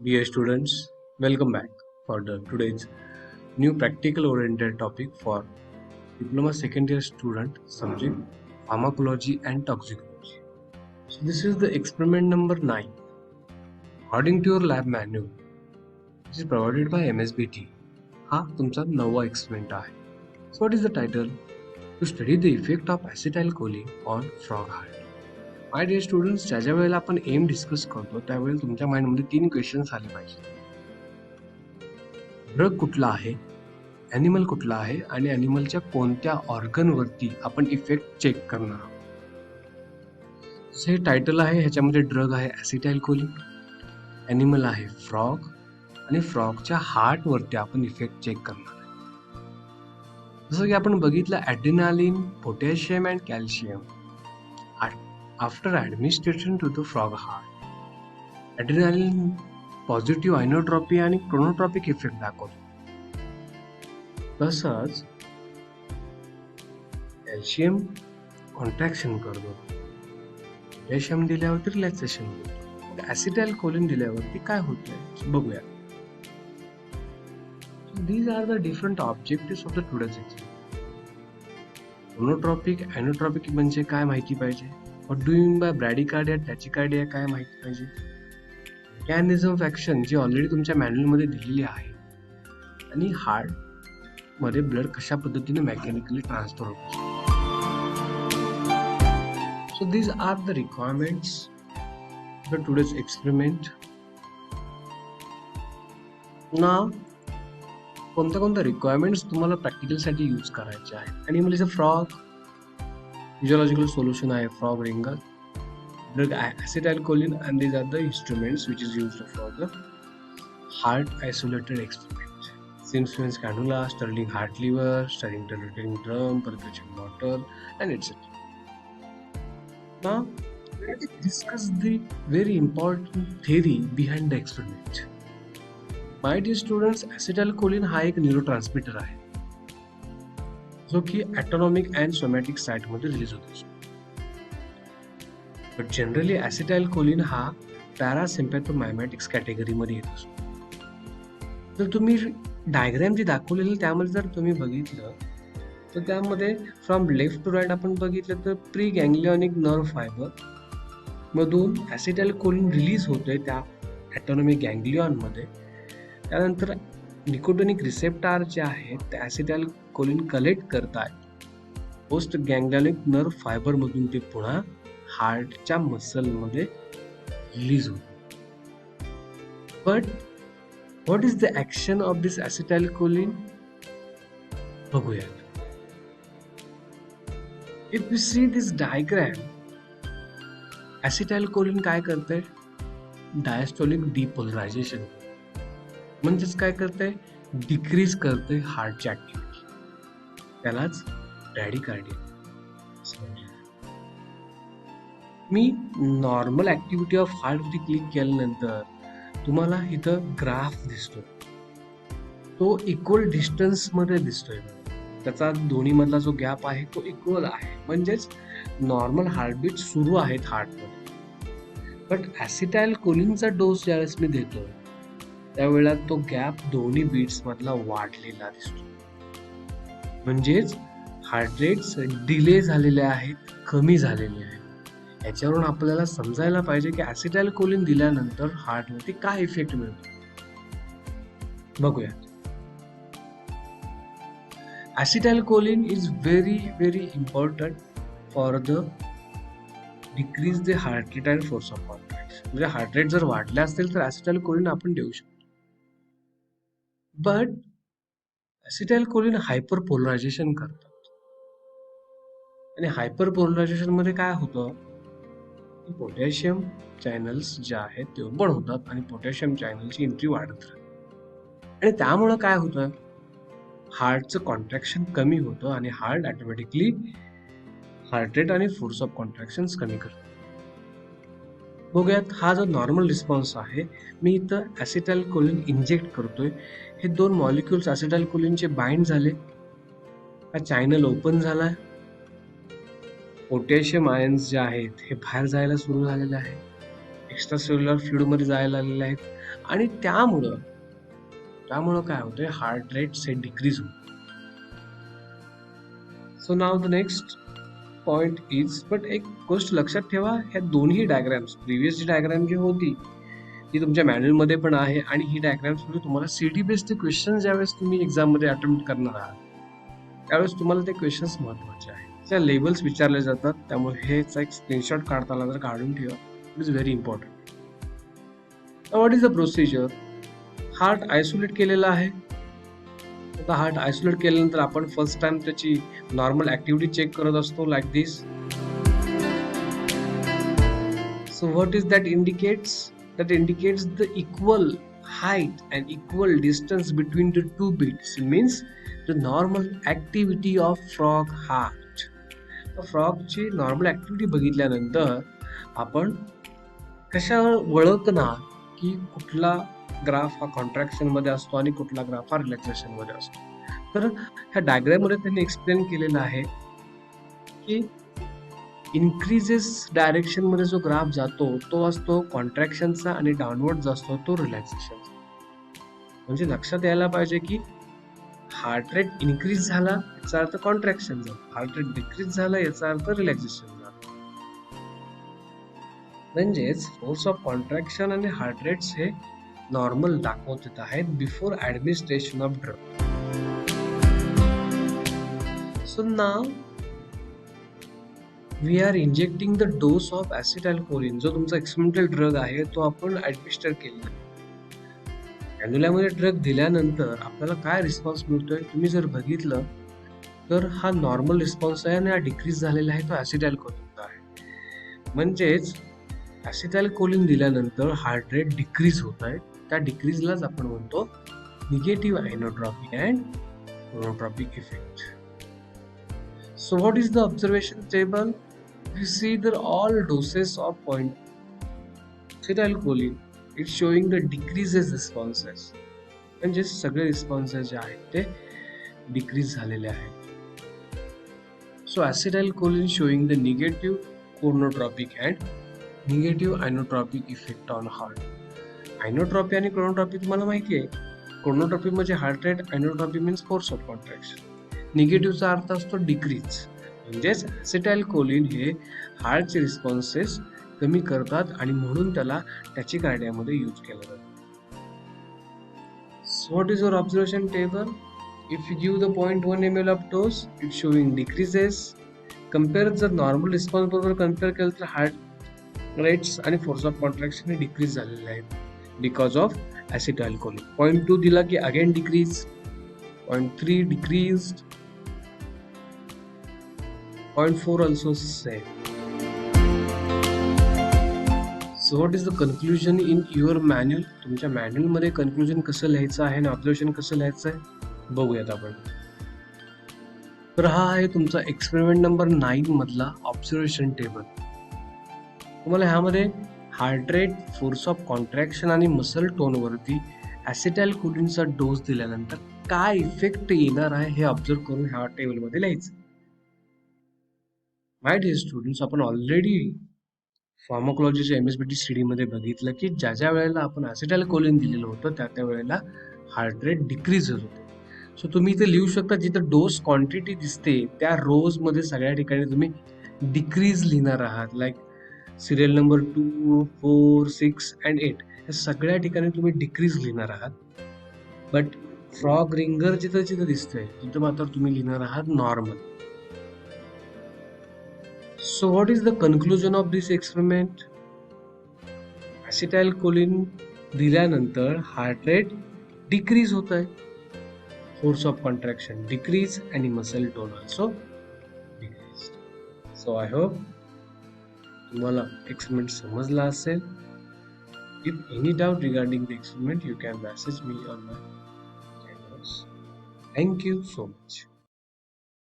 Dear students, welcome back for the today's new practical oriented topic for diploma second year student subject pharmacology and toxicology. So this is the experiment number 9. According to your lab manual, which is provided by MSBT, हा तुमचा 9वा experiment आहे. So what is the title? To study the effect of acetylcholine on frog heart. My dear students, ज्या वेळेला आपण M discuss करतो त्यावेळेला तुमच्या माइंडमध्ये 3 questions आले पाहिजे. ड्रग कुठला आहे, ॲनिमल कुठला आहे आणि ॲनिमलच्या कोणत्या ऑर्गनवरती आपण इफेक्ट चेक करणार आहोत. जसं हे टायटल आहे, ह्याच्यामध्ये ड्रग आहे ॲसिटाइलकोलिन, ॲनिमल आहे फ्रॉग आणि फ्रॉगच्या हार्टवरती आपण इफेक्ट चेक करणार आहे. जसं की आपण बघितलं adrenaline, potassium and calcium after administration to the frog heart. Adrenaline positive inotropy आणि क्रोनोट्रॉपिक इफेक्ट दाखवतो. तसंच कॅल्शियम कॉन्ट्रॅक्शन करतो, पोटॅशियम दिल्यावरती रिलॅक्सेशन होतं, ॲसिटाइलकोलिन दिल्यावरती काय होतंय बघूया. These are the different objectives of the today's exam. Chronotropic, inotropic म्हणजे काय माहिती पाहिजे. What do you mean by ब्रॅडिकार्डिया, टॅचिकार्डिया काय माहिती पाहिजे. मेकॅनिझम ऑफ ॲक्शन जी ऑलरेडी तुमच्या मॅन्युअल मध्ये दिलेली आहे, आणि हार्ट मध्ये ब्लड कशा पद्धतीने मेकॅनिकली ट्रान्सफर होतो. So these are the requirements for today's experiment. ना कोणत्या रिक्वायरमेंट्स तुम्हाला प्रॅक्टिकलसाठी यूज करायचे आहेत. Animal is a frog, physiological solution आहे frog Ringer, drug acetylcholine, and these are the instruments which is used for the heart isolated experiment. Simpson's cannula, Sterling heart lever, Sterling rotating drum, percussion motor, and etc. Now let's discuss the very important theory behind the experiment. My dear students, acetylcholine हा एक neurotransmitter आहे जो की autonomic and somatic site मध्ये release होतो. But generally ॲसिटाइलकोलिन हा पॅरासिम्पॅथोमायमॅटिक्स कॅटेगरीमध्ये येत असतो. जर तुम्ही डायग्रॅम जी दाखवलेली त्यामध्ये जर तुम्ही बघितलं तर त्यामध्ये फ्रॉम लेफ्ट टू राईट आपण बघितलं तर प्री गँग्लिओनिक नर्व फायबर मधून ॲसिटाइलकोलिन रिलीज होतोय त्या ऑटोनॉमिक गँग्लिऑनमध्ये. त्यानंतर निकोटोनिक रिसेप्टार जे आहेत ते ॲसिटाइलकोलिन कलेक्ट करतात पोस्ट गँग्लिओनिक नर्व फायबर मधून, ते पुन्हा हार्टच्या मसलमध्ये रिलीज होतो. But what is the action of this acetylcholine बघूयात. If you see this diagram, acetylcholine काय करते, डायस्टोलिक डिपोलरायझेशन म्हणजेच काय करते, डिक्रीज करते हार्टची ऍक्टिव्हिटी, त्यालाच ब्रॅडिकार्डिया. मी नॉर्मल ऍक्टिव्हिटी ऑफ हार्टवरती क्लिक केल्यानंतर तुम्हाला इथं ग्राफ दिसतो, तो इक्वल डिस्टन्स मध्ये दिसतोय. त्याचा दोन्ही मधला जो गॅप आहे तो इक्वल आहे, म्हणजेच नॉर्मल हार्टबीट सुरू आहेत हार्टमध्ये. बट ॲसिटाइलकोलिनचा डोस ज्यावेळेस मी देतो त्यावेळेला तो गॅप दोन्ही बीट्स मधला वाढलेला दिसतो, म्हणजेच हार्ट रेट्स डिले झालेले आहेत, कमी झालेले आहेत. याच्यावरून आपल्याला समजायला पाहिजे की ॲसिटाइलकोलिन दिल्यानंतर हार्टवरती काय इफेक्ट मिळतो. बघूया. Acetylcholine is very very important for the decrease the heart rate and force of contraction. म्हणजे हार्ट रेट जर वाढले असतील तर ॲसिटाइलकोलिन आपण देऊ शकतो. बट ॲसिटाइलकोलिन हायपर पोलरायझेशन करतात, आणि हायपर पोलरायझेशन मध्ये काय होतं, पोटॅशियम चॅनल्स जे आहेत ते ओपन होतात आणि पोटॅशियम चॅनलची एंट्री वाढत राहते, आणि त्यामुळं काय होतं, हार्टचं कॉन्ट्रॅक्शन कमी होतं आणि हार्ट ऑटोमॅटिकली हार्ट रेट आणि फोर्स ऑफ कॉन्ट्रॅक्शन कमी करतं. बघूयात. हा जो नॉर्मल रिस्पॉन्स आहे, मी इथं ॲसिटाइलकोलिन इंजेक्ट करतोय. हे दोन मॉलिक्युल्स ॲसिटाइलकोलिनचे बाइंड झाले, हा चॅनल ओपन झालाय, पोटॅशियम आयन्स जे आहेत हे बाहेर जायला सुरू झालेले आहे, एक्स्ट्रा सेल्युलर फ्लुइडमध्ये जायला लागलेले आहेत आणि त्यामुळं काय होतंय, हार्ट रेट से डिक्रीज होतो. So now the next point is, but एक गोष्ट लक्षात ठेवा, ह्या दोन्ही डायग्राम्स, प्रिव्हियस जी डायग्राम जी होती ती तुमच्या मॅन्युअल मध्ये पण आहे आणि ही डायग्राम्स मध्ये तुम्हाला सिटी बेस्ड क्वेश्चन ज्यावेळेस तुम्ही एक्झाम मध्ये अटेम्प्ट करणार आहात त्यावेळेस तुम्हाला ते क्वेश्चन्स महत्वाचे आहेत. त्या लेबल्स विचारले जातात, त्यामुळे हेचा एक स्क्रीनशॉट काढता आला तर काढून ठेवा. It is very important. What is the procedure? Heart isolate केलेला आहे. आता हार्ट आयसोलेट केल्यानंतर आपण फर्स्ट टाइम त्याची नॉर्मल ऍक्टिव्हिटी चेक करत असतो, like this. So what is that indicates? That indicates the equal height and equal distance between the two beats. It means the normal activity of frog heart. Frog ची normal activity बघितल्यानंतर आपण कशावर ओळखणार की कुठला graph हा contraction मध्ये असतो आणि कुठला ग्राफ हा रिलॅक्सेशन मध्ये असतो. तर ह्या डायग्राम मध्ये त्यांनी एक्सप्लेन केलेलं आहे की इन्क्रीजेस डायरेक्शन मध्ये जो ग्राफ जातो तो असतो कॉन्ट्रॅक्शनचा आणि डाऊनवर्ड जो असतो तो रिलॅक्सेशनचा. म्हणजे लक्षात यायला पाहिजे की हार्ट रेट इन्क्रीज झाला याचा अर्थ कॉन्ट्रॅक्शन झालं, हार्ट रेट डिक्रीज झाला याचा अर्थ रिलॅक्सेशन झालं. म्हणजेच फोर्स ऑफ कॉन्ट्रॅक्शन आणि हार्ट रेट्स हे नॉर्मल दाखवत येत आहेत before administration of drug. So now we are injecting the dose of acetylcholine. जो तुमचा एक्सपेरिमेंटल ड्रग आहे तो आपण ऍडमिनिस्टर केलेला. कॅन्युलामध्ये ड्रग दिल्यानंतर आपल्याला काय रिस्पॉन्स मिळतोय तुम्ही जर बघितलं तर हा नॉर्मल रिस्पॉन्स आहे आणि हा डिक्रीज झालेला आहे तो ऍसिटाइलकोलिनचा आहे. म्हणजेच ऍसिटाइलकोलिन दिल्यानंतर हार्ट रेट डिक्रीज होत आहे. त्या डिक्रीजलाच आपण म्हणतो negative inotropic and chronotropic effect. So what is the observation table? You see that all doses of acetylcholine, it's showing the decreases responses. म्हणजे सगळे रिस्पॉन्सेस जे आहेत ते डिक्रीज झालेले आहेत. So acetylcholine showing the negative chronotropic and negative inotropic effect on heart. Inotropy आणि chronotropy तुम्हाला माहिती आहे. क्रोनोट्रॉपी म्हणजे heart rate, inotropy means force of contraction. निगेटिव्हचा अर्थ असतो डिक्रीज. म्हणजेच ऍसिटाइलकोलिन हे हार्टचे रिस्पॉन्सेस कमी करतात आणि म्हणून त्याला टॅचिकार्डियामध्ये यूज केलं जातं. So what is your observation table? If you give the 0.1 ml of dose it showing decreases. Compare जर नॉर्मल रिस्पॉन्स बरोबर कम्पेअर केलं तर हार्ट रेट्स आणि फोर्स ऑफ कॉन्ट्रॅक्शन हे डिक्रीज झालेले आहेत बिकॉज ऑफ ऍसिटाइलकोलिन. 0.2 दिला की again decrease, 0.3 decreased, 0.4 also same. So what is the conclusion in your manual? तुमच्या मॅन्युअल मध्ये कन्क्लुजन कसं लिहायचं आहे आणि ऑब्झर्वेशन कसं लिहायचं आहे बघूयात आपण. तर हा आहे तुमचा एक्सपेरिमेंट नंबर 9 मधला ऑब्झर्वेशन टेबल. तुम्हाला ह्यामध्ये heart rate, force of contraction आणि मसल टोन वरती ऍसिटाइलकोलिनचा डोस दिल्यानंतर काय इफेक्ट येणार आहे हे ऑब्झर्व करून ह्या टेबलमध्ये लिहायचं. माय डिअर स्टुडंट्स, आपण ऑलरेडी फार्माकोलॉजीच्या MSBT स्टडी मध्ये बघितलं की ज्या वेळेला आपण ऍसिटाइलकोलिन दिलेलं होतं त्या वेळेला हार्ट रेट डिक्रीज होत होते. सो तुम्ही इथे लिहू शकता जिथं डोस क्वांटिटी दिसते त्या रोज मध्ये सगळ्या ठिकाणी तुम्ही डिक्रीज लिहिणार आहात. लाईक सिरियल नंबर 2, 4, 6 अँड 8 या सगळ्या ठिकाणी तुम्ही डिक्रीज लिहिणार आहात. बट फ्रॉग रिंगर जिथं जिथं दिसतंय तिथं मात्र तुम्ही लिहिणार आहात normal. So what is the conclusion of this experiment? Acetylcholine दिल्यानंतर हार्ट रेट डिक्रीज होत आहे, फोर्स ऑफ कॉन्ट्रॅक्शन डिक्रीज आणि muscle tone also decrease. So I hope तुम्हाला एक्सपेरिमेंट समजला असेल. If any doubt regarding the experiment you can message me on my channels. Thank you so much.